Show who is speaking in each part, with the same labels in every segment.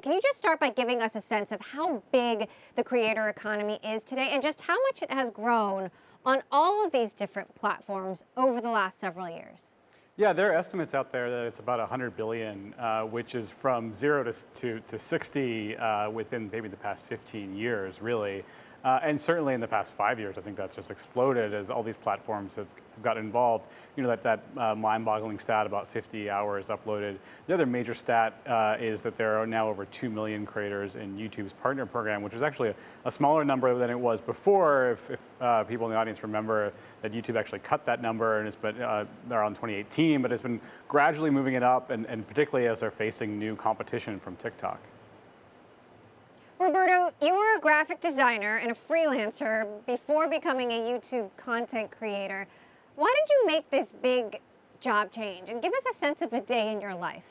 Speaker 1: Can you just start by giving us a sense of how big the creator economy is today and just how much it has grown on all of these different platforms over the last several years?
Speaker 2: Yeah, there are estimates out there that it's about 100 billion, which is from zero to 60 within maybe the past 15 years, really. And certainly in the past 5 years, I think that's just exploded as all these platforms have got involved. You know, that mind-boggling stat about 50 hours uploaded. The other major stat is that there are now over 2 million creators in YouTube's partner program, which is actually a smaller number than it was before. If people in the audience remember that YouTube actually cut that number, and it's been around 2018, but it's been gradually moving it up, and particularly as they're facing new competition from TikTok.
Speaker 1: Roberto, you were a graphic designer and a freelancer before becoming a YouTube content creator. Why did you make this big job change? And give us a sense of a day in your life.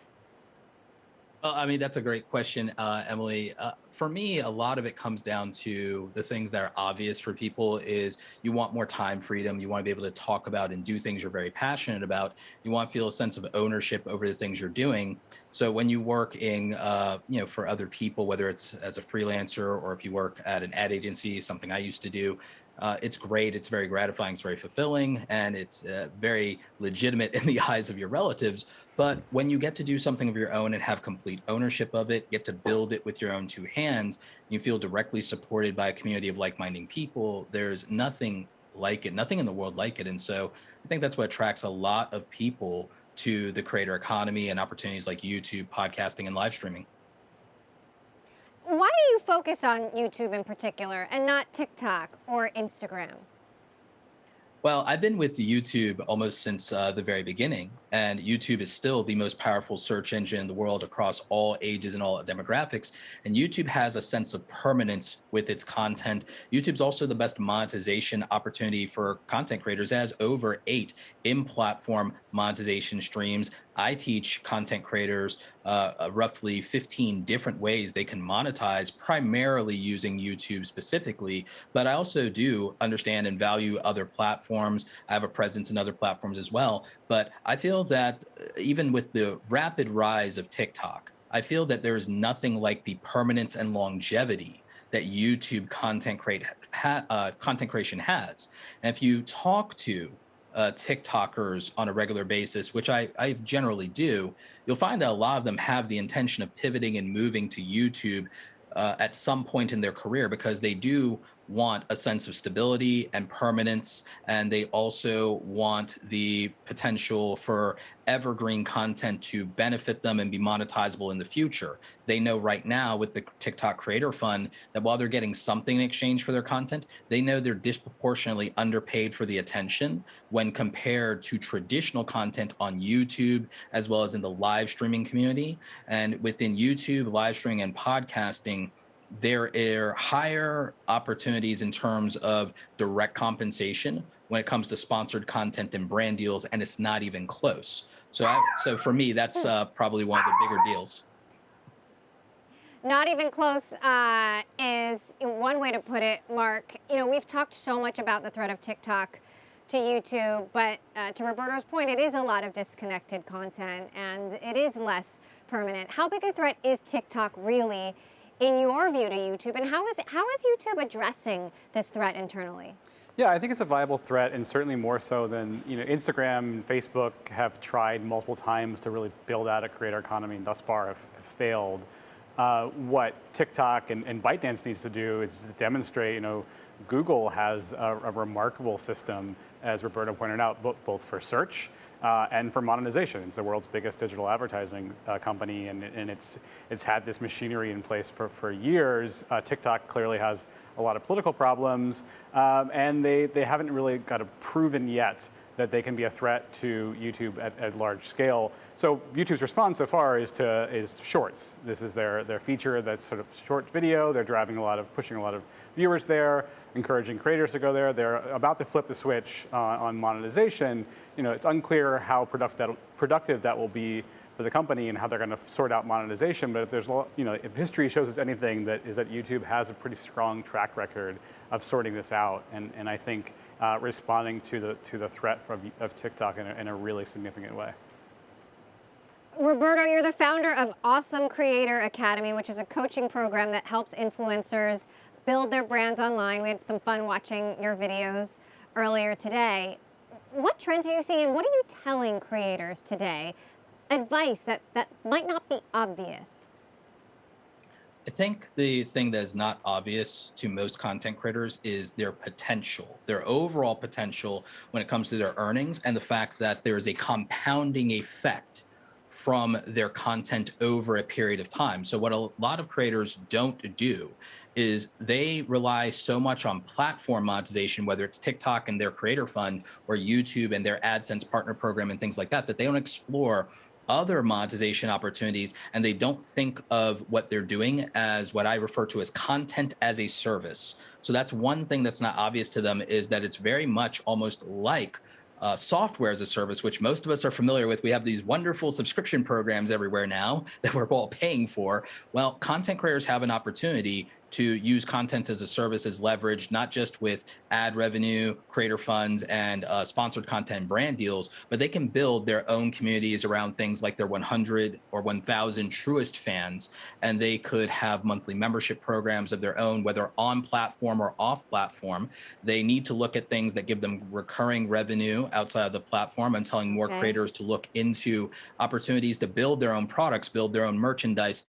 Speaker 3: Well, I mean, that's a great question, Emily. For me, a lot of it comes down to the things that are obvious for people is you want more time freedom. You want to be able to talk about and do things you're very passionate about. You want to feel a sense of ownership over the things you're doing. So when you work in, for other people, whether it's as a freelancer or if you work at an ad agency, something I used to do, it's great. It's very gratifying. It's very fulfilling, and it's very legitimate in the eyes of your relatives. But when you get to do something of your own and have complete ownership of it, get to build it with your own two hands, you feel directly supported by a community of like-minded people. There's nothing like it, nothing in the world like it. And so I think that's what attracts a lot of people to the creator economy and opportunities like YouTube, podcasting, and live streaming.
Speaker 1: Why do you focus on YouTube in particular and not TikTok or Instagram?
Speaker 3: Well, I've been with YouTube almost since the very beginning, and YouTube is still the most powerful search engine in the world across all ages and all demographics. And YouTube has a sense of permanence with its content. YouTube's also the best monetization opportunity for content creators. It has over 8 in-platform monetization streams. I teach content creators roughly 15 different ways they can monetize, primarily using YouTube specifically. But I also do understand and value other platforms. I have a presence in other platforms as well. But I feel that even with the rapid rise of TikTok, I feel that there is nothing like the permanence and longevity that YouTube content creation has. And if you talk to TikTokers on a regular basis, which I generally do, you'll find that a lot of them have the intention of pivoting and moving to YouTube at some point in their career because they do want a sense of stability and permanence, and they also want the potential for evergreen content to benefit them and be monetizable in the future. They know right now with the TikTok Creator Fund that while they're getting something in exchange for their content, they know they're disproportionately underpaid for the attention when compared to traditional content on YouTube, as well as in the live streaming community. And within YouTube, live streaming and podcasting, there are higher opportunities in terms of direct compensation when it comes to sponsored content and brand deals, and it's not even close. So for me, that's probably one of the bigger deals.
Speaker 1: Not even close is one way to put it, Mark. You know, we've talked so much about the threat of TikTok to YouTube, but to Roberto's point, it is a lot of disconnected content and it is less permanent. How big a threat is TikTok really, in your view, to YouTube, and how is YouTube addressing this threat internally?
Speaker 2: Yeah, I think it's a viable threat, and certainly more so than Instagram and Facebook have tried multiple times to really build out a creator economy, and thus far have failed. What TikTok and ByteDance needs to do is to demonstrate, Google has a remarkable system, as Roberto pointed out, both for search and for monetization. It's the world's biggest digital advertising company, and it's had this machinery in place for years. TikTok clearly has a lot of political problems, and they haven't really got it proven yet that they can be a threat to YouTube at large scale. So YouTube's response so far is Shorts. This is their feature that's sort of short video. They're pushing a lot of viewers there, encouraging creators to go there. They're about to flip the switch on monetization. It's unclear how productive that will be for the company and how they're going to sort out monetization. But if history shows us anything, that YouTube has a pretty strong track record of sorting this out, and I think responding to the threat of TikTok in a really significant way.
Speaker 1: Roberto, you're the founder of Awesome Creator Academy, which is a coaching program that helps influencers build their brands online. We had some fun watching your videos earlier today. What trends are you seeing and what are you telling creators today? Advice that might not be obvious.
Speaker 3: I think the thing that is not obvious to most content creators is their potential, their overall potential when it comes to their earnings, and the fact that there is a compounding effect from their content over a period of time. So, what a lot of creators don't do is they rely so much on platform monetization, whether it's TikTok and their creator fund or YouTube and their AdSense partner program and things like that, that they don't explore other monetization opportunities, and they don't think of what they're doing as what I refer to as content as a service. So that's one thing that's not obvious to them, is that it's very much almost like software as a service, which most of us are familiar with. We have these wonderful subscription programs everywhere now that we're all paying for. Well, content creators have an opportunity to use content as a service as leverage, not just with ad revenue, creator funds, and sponsored content brand deals, but they can build their own communities around things like their 100 or 1,000 truest fans. And they could have monthly membership programs of their own, whether on platform or off platform. They need to look at things that give them recurring revenue outside of the platform. I'm telling more
Speaker 1: Okay.
Speaker 3: creators to look into opportunities to build their own products, build their own merchandise,